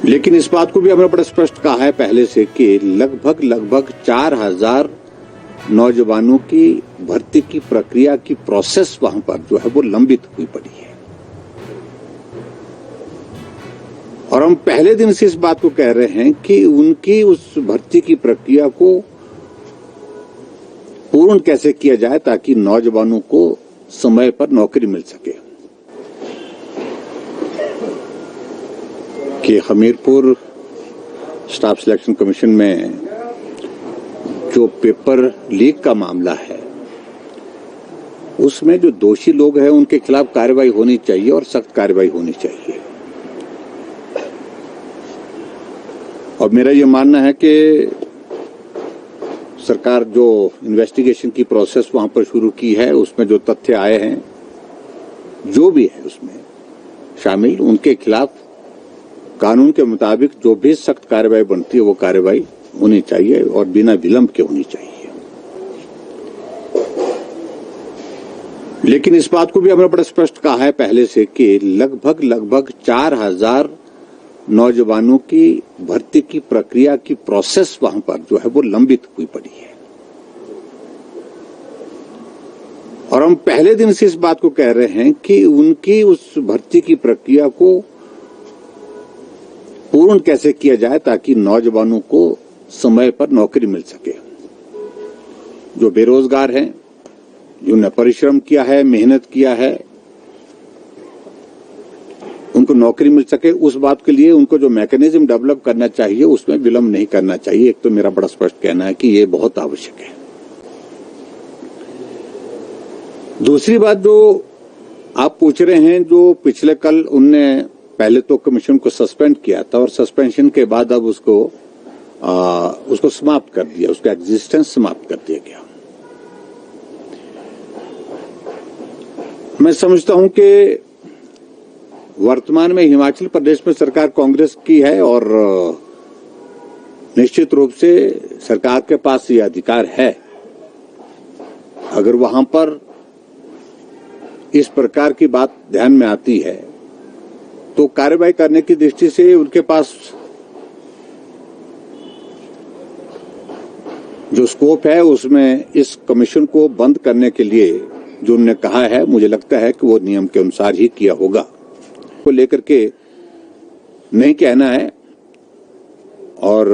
लेकिन इस बात को भी हमने बड़ा स्पष्ट कहा है पहले से कि लगभग 4000 नौजवानों की भर्ती की प्रक्रिया की प्रोसेस वहां पर जो है वो लंबित हुई पड़ी है। और हम पहले दिन से इस बात को कह रहे हैं कि उनकी उस भर्ती की प्रक्रिया को पूर्ण कैसे किया जाए ताकि नौजवानों को समय पर नौकरी मिल सके। कि हमीरपुर स्टाफ सिलेक्शन कमीशन में जो पेपर लीक का मामला है उसमें जो दोषी लोग हैं उनके खिलाफ कार्रवाई होनी चाहिए और सख्त कार्रवाई होनी चाहिए। और मेरा ये मानना है कि सरकार जो इन्वेस्टिगेशन की प्रोसेस वहां पर शुरू की है उसमें जो तथ्य आए हैं जो भी है उसमें शामिल उनके खिलाफ कानून के मुताबिक जो भी सख्त कार्रवाई बनती है वो कार्रवाई होनी चाहिए और बिना विलंब के होनी चाहिए। लेकिन इस बात को भी हमने बड़ा स्पष्ट कहा है पहले से कि लगभग 4000 नौजवानों की भर्ती की प्रक्रिया की प्रोसेस वहां पर जो है वो लंबित हुई पड़ी है। और हम पहले दिन से इस बात को कह रहे हैं कि उनकी उस भर्ती की प्रक्रिया को पूर्ण कैसे किया जाए ताकि नौजवानों को समय पर नौकरी मिल सके। जो बेरोजगार हैं, जिन्होंने परिश्रम किया है, मेहनत किया है, उनको नौकरी मिल सके, उस बात के लिए उनको जो मैकेनिज्म डेवलप करना चाहिए उसमें विलंब नहीं करना चाहिए। एक तो मेरा बड़ा स्पष्ट कहना है कि ये बहुत आवश्यक है। दूसरी बात जो आप पूछ रहे हैं, जो पिछले कल उनने पहले तो कमीशन को सस्पेंड किया था और सस्पेंशन के बाद अब उसको समाप्त कर दिया, उसका एग्जिस्टेंस समाप्त कर दिया गया। मैं समझता हूं कि वर्तमान में हिमाचल प्रदेश में सरकार कांग्रेस की है और निश्चित रूप से सरकार के पास ये अधिकार है। अगर वहां पर इस प्रकार की बात ध्यान में आती है तो कार्रवाई करने की दृष्टि से उनके पास जो स्कोप है उसमें इस कमीशन को बंद करने के लिए जो उन्होंने कहा है, मुझे लगता है कि वो नियम के अनुसार ही किया होगा। को लेकर के नहीं कहना है और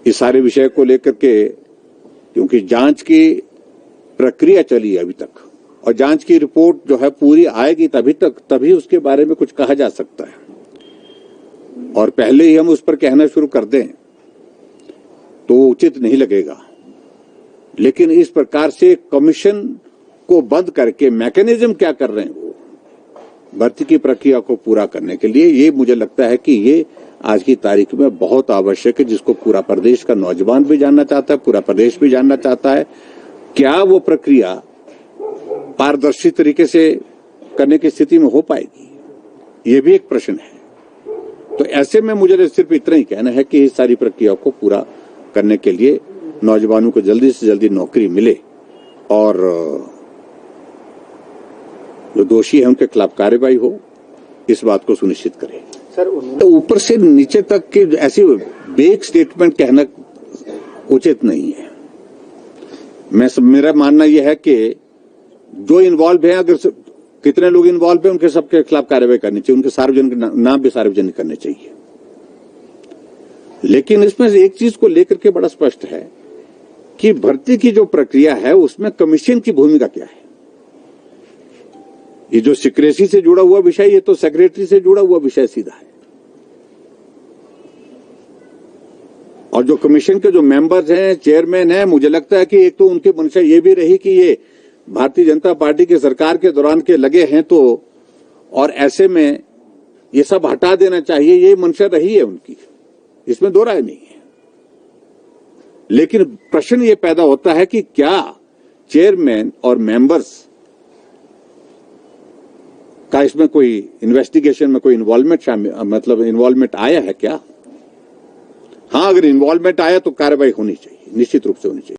इस सारे विषय को लेकर के, क्योंकि जांच की प्रक्रिया चली है अभी तक और जांच की रिपोर्ट जो है पूरी आएगी तभी उसके बारे में कुछ कहा जा सकता है। और पहले ही हम उस पर कहना शुरू कर दें तो उचित नहीं लगेगा। लेकिन इस प्रकार से कमीशन को बंद करके मैकेनिज्म क्या कर रहे हैं वो भर्ती की प्रक्रिया को पूरा करने के लिए, ये मुझे लगता है कि ये आज की तारीख में बहुत आवश्यक है, जिसको पूरा प्रदेश का नौजवान भी जानना चाहता है, पूरा प्रदेश भी जानना चाहता है। क्या वो प्रक्रिया पारदर्शी तरीके से करने की स्थिति में हो पाएगी, ये भी एक प्रश्न है। तो ऐसे में मुझे सिर्फ इतना ही कहना है कि इस सारी प्रक्रिया को पूरा करने के लिए नौजवानों को जल्दी से जल्दी नौकरी मिले और जो दोषी है उनके खिलाफ कार्रवाई हो, इस बात को सुनिश्चित करें। सर तो ऊपर से नीचे तक के ऐसी बेक स्टेटमेंट कहना उचित नहीं है। मेरा मानना यह है कि जो इन्वॉल्व है, अगर कितने लोग इन्वॉल्व है, उनके सबके खिलाफ कार्रवाई करनी चाहिए, उनके सार्वजनिक नाम भी सार्वजनिक करने चाहिए। लेकिन इसमें एक चीज को लेकर के बड़ा स्पष्ट है कि भर्ती की जो प्रक्रिया है उसमें कमीशन की भूमिका क्या है। ये जो सिक्रेसी से जुड़ा हुआ विषय, ये तो सेक्रेटरी से जुड़ा हुआ विषय सीधा है। और जो कमीशन के जो मेंबर्स हैं, चेयरमैन हैं, मुझे लगता है कि एक तो उनकी मंशा ये भी रही कि ये भारतीय जनता पार्टी की सरकार के दौरान के लगे हैं, तो और ऐसे में ये सब हटा देना चाहिए, ये मंशा रही है उनकी, इसमें दो राय नहीं है। लेकिन प्रश्न ये पैदा होता है कि क्या चेयरमैन और मेंबर्स का इसमें कोई इन्वेस्टिगेशन में कोई इन्वॉल्वमेंट इन्वॉल्वमेंट आया है क्या? हाँ, अगर इन्वॉल्वमेंट आया तो कार्रवाई होनी चाहिए, निश्चित रूप से होनी चाहिए।